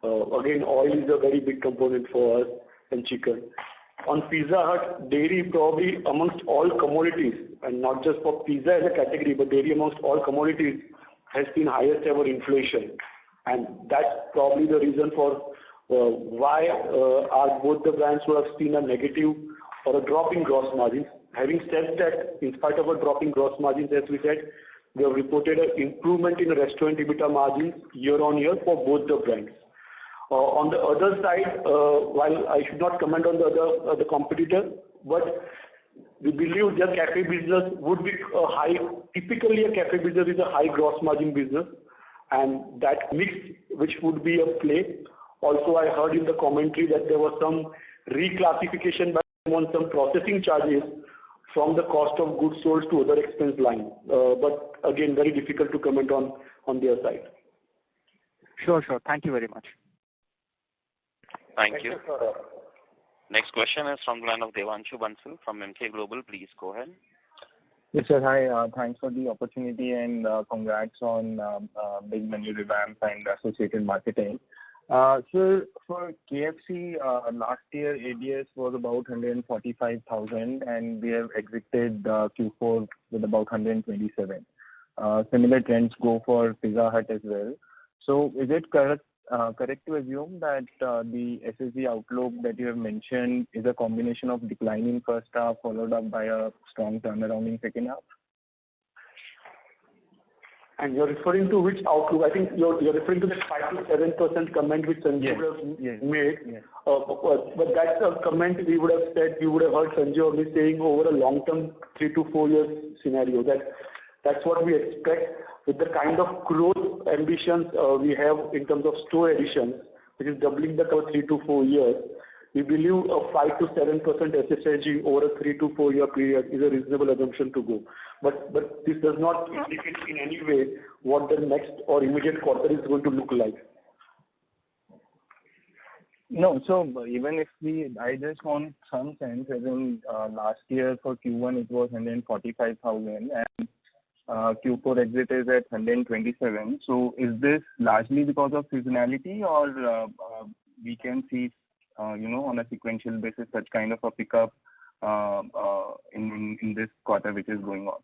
Again, oil is a very big component for us and chicken. On Pizza Hut, dairy probably amongst all commodities, and not just for pizza as a category, but dairy amongst all commodities has seen highest ever inflation. And that's probably the reason for why both the brands would have seen a negative or a drop in gross margins. Having said that, in spite of a drop in gross margins, as we said, we have reported an improvement in restaurant EBITDA margins year on year for both the brands. On the other side, while I should not comment on the other competitor, but we believe their cafe business would be typically a cafe business is a high gross margin business, and that mix which would be a play. Also, I heard in the commentary that there was some reclassification by them on some processing charges from the cost of goods sold to other expense line. But again, very difficult to comment on their side. Sure. Thank you very much. Thank you. Next question is from the line of Devanshu Bansal from Emkay Global. Please go ahead. Yes, sir. Hi. Thanks for the opportunity and congrats on big menu revamp and associated marketing. So for KFC, last year ADS was about 145,000 and we have exited Q4 with about 127. Similar trends go for Pizza Hut as well. So is it correct to assume that the SSG outlook that you have mentioned is a combination of decline in first half followed up by a strong turnaround in second half? And you're referring to which outlook? I think you're referring to the 5 to 7% comment which Sanjay would have made. Yes. But that's a comment we would have said, you would have heard Sanjay or me saying over a long-term 3 to 4 years scenario. That's what we expect with the kind of growth ambitions we have in terms of store additions, which is doubling the for 3 to 4 years. We believe a 5 to 7% SSG over a 3 to 4 year period is a reasonable assumption to go. But this does not indicate in any way what the next or immediate quarter is going to look like. No, so even if I just want some sense, as in last year for Q1 it was 145,000 and Q4 exit is at 127. So is this largely because of seasonality or we can see, on a sequential basis such kind of a pickup in this quarter which is going on?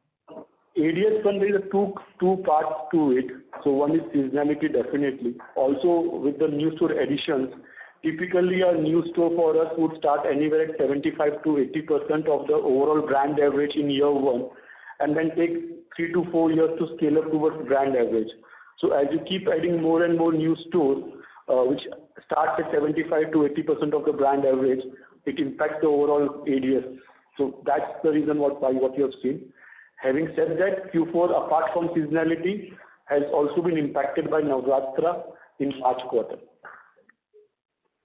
ADS fund, there are two parts to it. So one is seasonality definitely. Also with the new store additions, typically a new store for us would start anywhere at 75 to 80% of the overall brand average in year one and then take 3 to 4 years to scale up towards brand average. So as you keep adding more and more new stores, which starts at 75 to 80% of the brand average, it impacts the overall ADS. So that's the reason what you have seen. Having said that, Q4 apart from seasonality has also been impacted by Navratra in March quarter.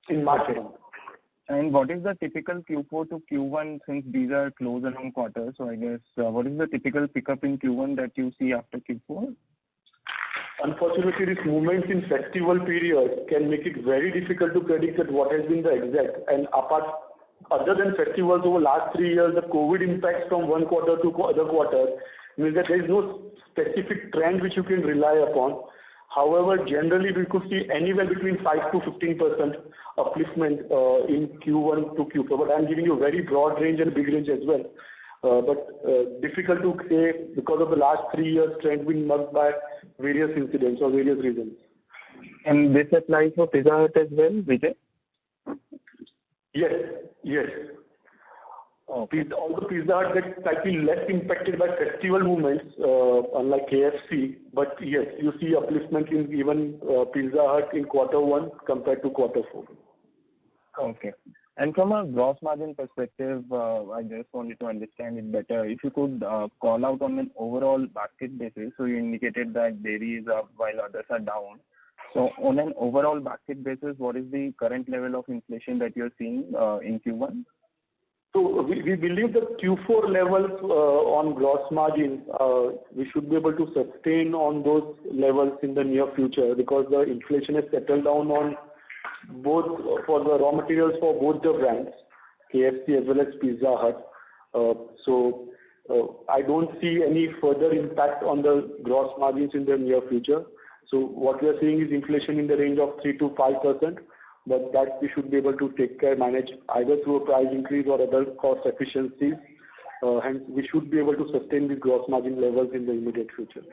In March month. And what is the typical Q4 to Q1 since these are close around quarters? So I guess what is the typical pickup in Q1 that you see after Q4? Unfortunately, these movements in festival period can make it very difficult to predict that what has been the exact. And apart other than festivals over last 3 years, the COVID impacts from one quarter to other quarter means that there is no specific trend which you can rely upon. However, generally we could see anywhere between 5 to 15% upliftment in Q1 to Q4. But I'm giving you a very broad range and big range as well. But difficult to say because of the last 3 years trend being marked by various incidents or various reasons. And this applies for Pizza Hut as well, Vijay? Yes. Although Pizza Hut gets slightly less impacted by festival movements, unlike KFC, but yes, you see upliftment in even Pizza Hut in Q1 compared to Q4. Okay. And from a gross margin perspective, I just wanted to understand it better. If you could call out on an overall basket basis, so you indicated that dairy is up while others are down. So on an overall basket basis, what is the current level of inflation that you're seeing in Q1? So we believe that Q4 levels on gross margin, we should be able to sustain on those levels in the near future because the inflation has settled down on both for the raw materials for both the brands, KFC as well as Pizza Hut. So I don't see any further impact on the gross margins in the near future. So what we are seeing is inflation in the range of 3 to 5%, but that we should be able to manage either through a price increase or other cost efficiencies. Hence, we should be able to sustain the gross margin levels in the immediate future.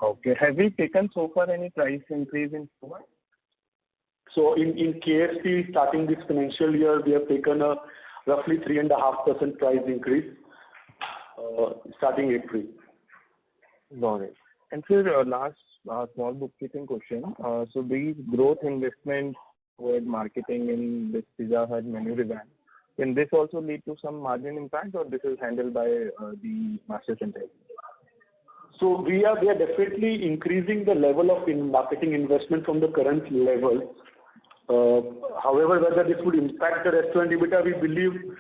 Okay. Have we taken so far any price increase in Q1? So in KFC, starting this financial year, we have taken a roughly 3.5% price increase starting April. Got it. And sir, last small bookkeeping question. So these growth investments toward marketing in this Pizza Hut menu revamp, can this also lead to some margin impact, or this is handled by the master franchisee? So we are definitely increasing the level of marketing investment from the current level. However, whether this would impact the restaurant EBITDA, we believe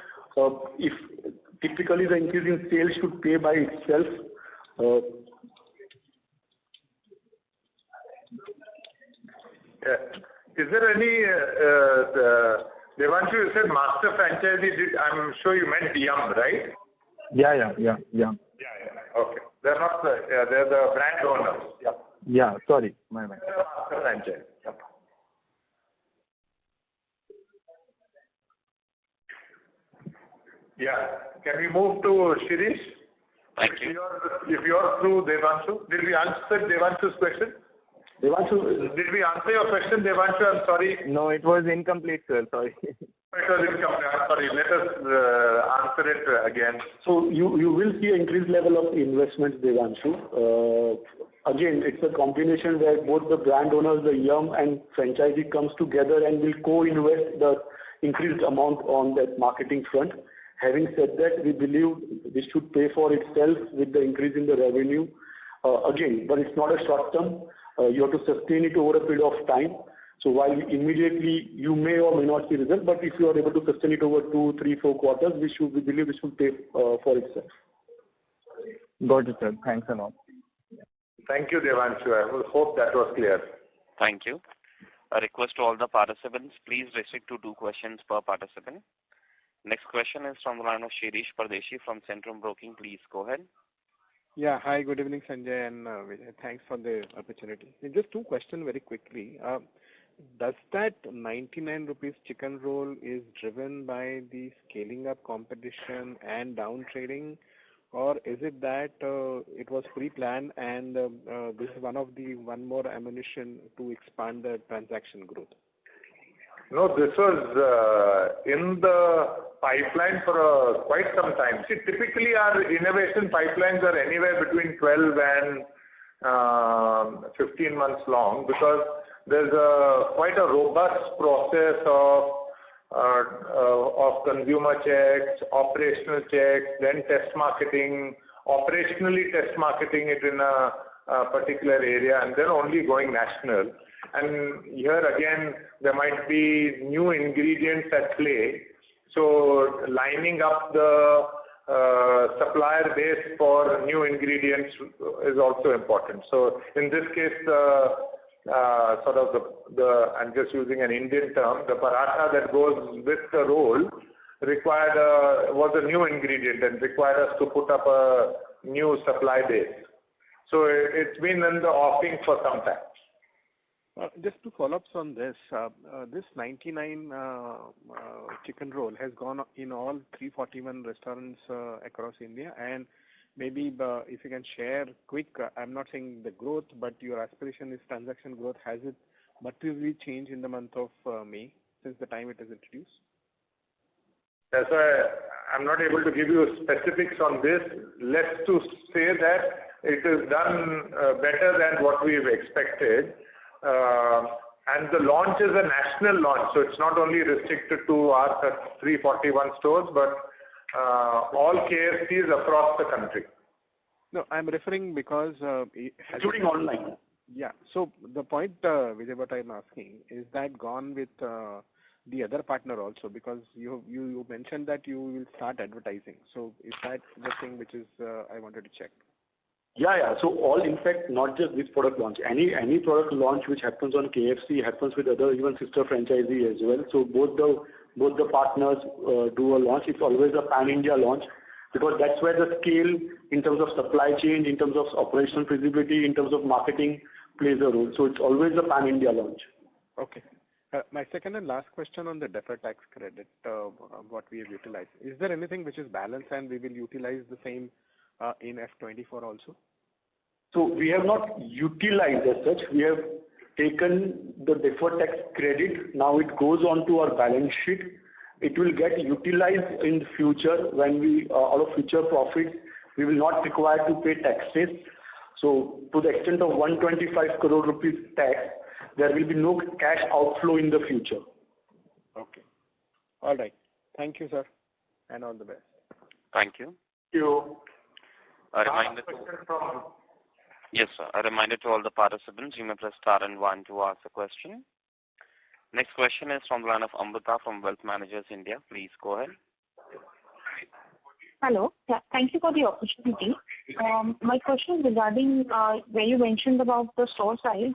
if typically the increase in sales should pay by itself. Is there any, Devanshu, you said master franchisee, I'm sure you meant Yum, right? Yeah. Okay. They're not they're the brand owners. Yeah, sorry, my bad. Master franchise. Yeah. Can we move to Shirish? Thank you. If you're through, Devanshu. Did we answer Devanshu's question? Devanshu, did we answer your question, Devanshu? I'm sorry. No, it was incomplete, sir. Sorry. It was incomplete. I'm sorry. Let us answer it again. So you will see an increased level of investments, Devanshu. Again, it's a combination where both the brand owners, the Yum and franchisee comes together and will co-invest the increased amount on that marketing front. Having said that, we believe this should pay for itself with the increase in the revenue. Again, but it's not a short term. You have to sustain it over a period of time. So while immediately you may or may not see results, but if you are able to sustain it over 2, 3, 4 quarters, we believe this will pay for itself. Got it, sir. Thanks a lot. Thank you, Devanshu. I will hope that was clear. Thank you. A request to all the participants, please restrict to 2 questions per participant. Next question is from the line of Shirish Pardeshi from Centrum Broking. Please go ahead. Yeah. Hi, good evening, Sanjay and Vijay. Thanks for the opportunity. Just 2 questions very quickly. Does that 99 rupees chicken roll is driven by the scaling up competition and down trading, or is it that it was pre-planned and this is one more ammunition to expand the transaction growth? No, this was in the pipeline for quite some time. See, typically our innovation pipelines are anywhere between 12 and 15 months long because there's quite a robust process of consumer checks, operational checks, then test marketing, operationally test marketing it in a particular area, and then only going national. And here again, there might be new ingredients at play. So lining up the supplier base for new ingredients is also important. So in this case, sort of I'm just using an Indian term, the paratha that goes with the roll was a new ingredient and required us to put up a new supply base. So it's been in the offing for some time. Just two follow-ups on this. This 99 chicken roll has gone in all 341 restaurants across India, and maybe if you can share quick, I'm not saying the growth, but your aspiration is transaction growth. Has it materially changed in the month of May since the time it is introduced? That's why I'm not able to give you specifics on this. Let's to say that it is done better than what we've expected. And the launch is a national launch, so it's not only restricted to our 341 stores, but all KFCs across the country. No, I'm referring because... including online. Yeah, so the point, Vijay, what I'm asking, is that gone with the other partner also? Because you mentioned that you will start advertising. So is that the thing which is I wanted to check? Yeah. So all, in fact, not just this product launch. Any product launch which happens on KFC happens with other even sister franchisee as well. So both the partners do a launch. It's always a pan-India launch because that's where the scale in terms of supply chain, in terms of operational feasibility, in terms of marketing plays a role. So it's always a pan-India launch. Okay. My second and last question on the deferred tax credit, what we have utilized. Is there anything which is balanced and we will utilize the same in F24 also? So we have not utilized as such. We have taken the deferred tax credit. Now it goes on to our balance sheet. It will get utilized in the future when we, out of future profits, we will not require to pay taxes. So to the extent of 125 crore rupees tax, there will be no cash outflow in the future. Okay. All right. Thank you, sir. And all the best. Thank you. Thank you. A reminder Yes, sir. A reminder to all the participants, you may press star and 1 to ask a question. Next question is from the line of Amrita from Wealth Managers India. Please go ahead. Hello. Yeah, thank you for the opportunity. My question is regarding where you mentioned about the store size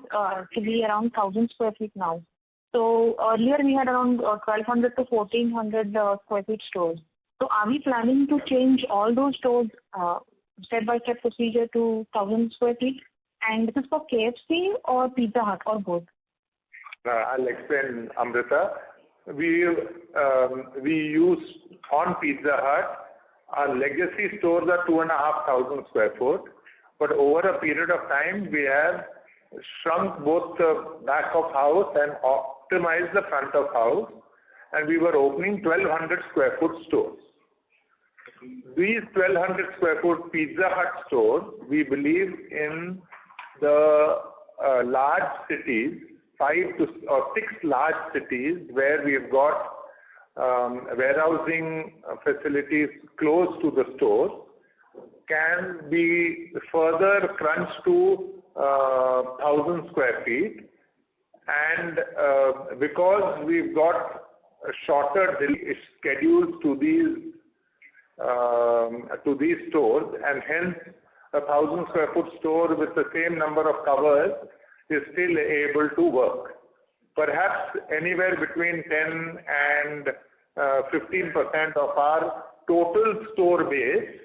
to be around 1,000 square feet now. So earlier we had around 1,200 to 1,400 square feet stores. So are we planning to change all those stores step-by-step procedure to 1,000 square feet? And this is for KFC or Pizza Hut or both? I'll explain, Amrita. We use on Pizza Hut, our legacy stores are 2,500 square foot, but over a period of time, we have shrunk both the back of house and optimized the front of house, and we were opening 1,200 square foot stores. These 1,200 square foot Pizza Hut stores, we believe in the large cities, 5 or 6 large cities where we've got warehousing facilities close to the stores, can be further crunched to 1,000 square feet. And because we've got shorter schedules to these stores, and hence 1,000 square foot store with the same number of covers is still able to work. Perhaps anywhere between 10 and 15% of our total store base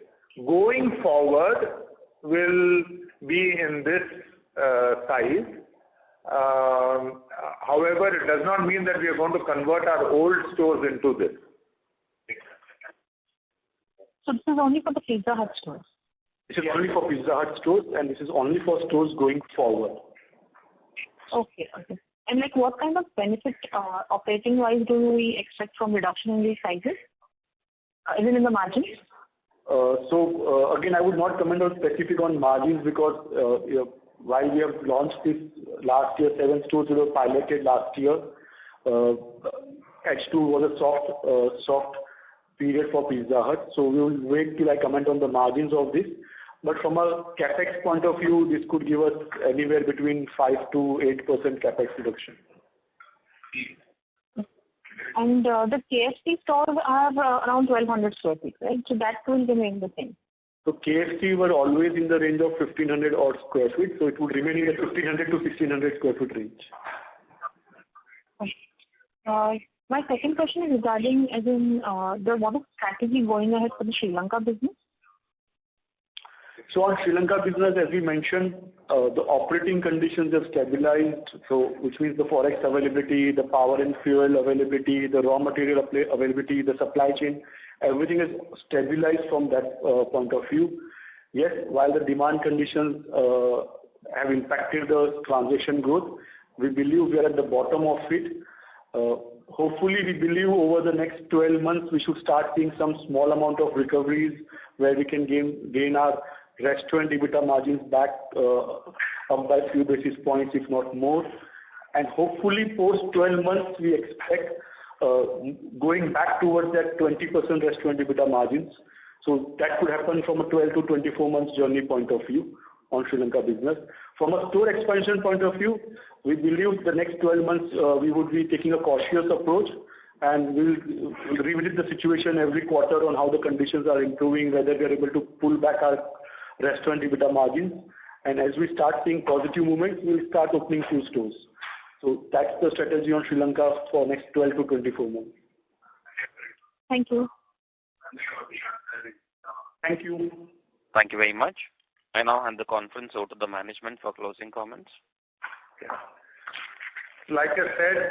going forward will be in this size. However, it does not mean that we are going to convert our old stores into this. So this is only for the Pizza Hut stores? This is only for Pizza Hut stores, and this is only for stores going forward. Okay. And like what kind of benefit operating-wise do we expect from reduction in these sizes? Even in the margins? Again, I would not comment on specific on margins because while we have launched this last year, 7 stores were piloted last year. H2 was a soft period for Pizza Hut, so we will wait till I comment on the margins of this. But from a capex point of view, this could give us anywhere between 5 to 8% capex reduction. And the KFC stores are around 1,200 square feet, right? So that will remain the same. So KFC were always in the range of 1,500 odd square feet, so it would remain in the 1,500 to 1,600 square foot range. My second question is regarding what is strategy going ahead for the Sri Lanka business? So on Sri Lanka business, as we mentioned, the operating conditions have stabilized, so which means the forex availability, the power and fuel availability, the raw material availability, the supply chain, everything is stabilized from that point of view. Yes, while the demand conditions have impacted the transaction growth, we believe we are at the bottom of it. Hopefully, we believe over the next 12 months, we should start seeing some small amount of recoveries where we can gain our restaurant EBITDA margins back up by a few basis points, if not more. And hopefully, post 12 months, we expect going back towards that 20% restaurant EBITDA margins. So that could happen from a 12 to 24 months journey point of view on Sri Lanka business. From a store expansion point of view, we believe the next 12 months we would be taking a cautious approach, and we'll revisit the situation every quarter on how the conditions are improving, whether we are able to pull back our restaurant EBITDA margins. And as we start seeing positive movements, we'll start opening few stores. So that's the strategy on Sri Lanka for next 12 to 24 months. Thank you. Thank you. Thank you very much. I now hand the conference over to the management for closing comments. Like I said,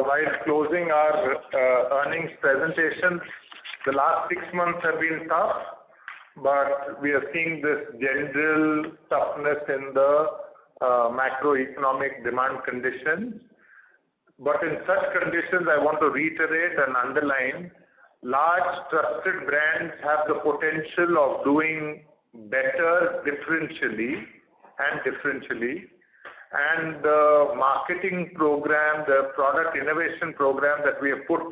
while closing our earnings presentation, the last 6 months have been tough, but we are seeing this general toughness in the macroeconomic demand conditions. But in such conditions, I want to reiterate and underline, large trusted brands have the potential of doing better differentially. And the marketing program, the product innovation program that we have put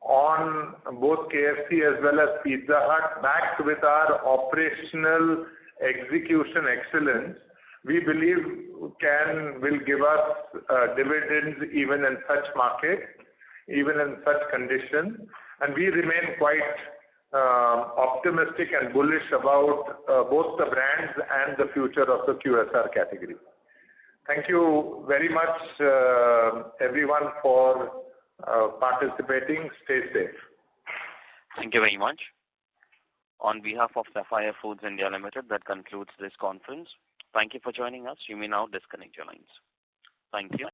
on both KFC as well as Pizza Hut, backed with our operational execution excellence, we believe will give us dividends even in such market, even in such conditions. And we remain quite optimistic and bullish about both the brands and the future of the QSR category. Thank you very much, everyone, for participating. Stay safe. Thank you very much. On behalf of Sapphire Foods India Limited, that concludes this conference. Thank you for joining us. You may now disconnect your lines. Thank you.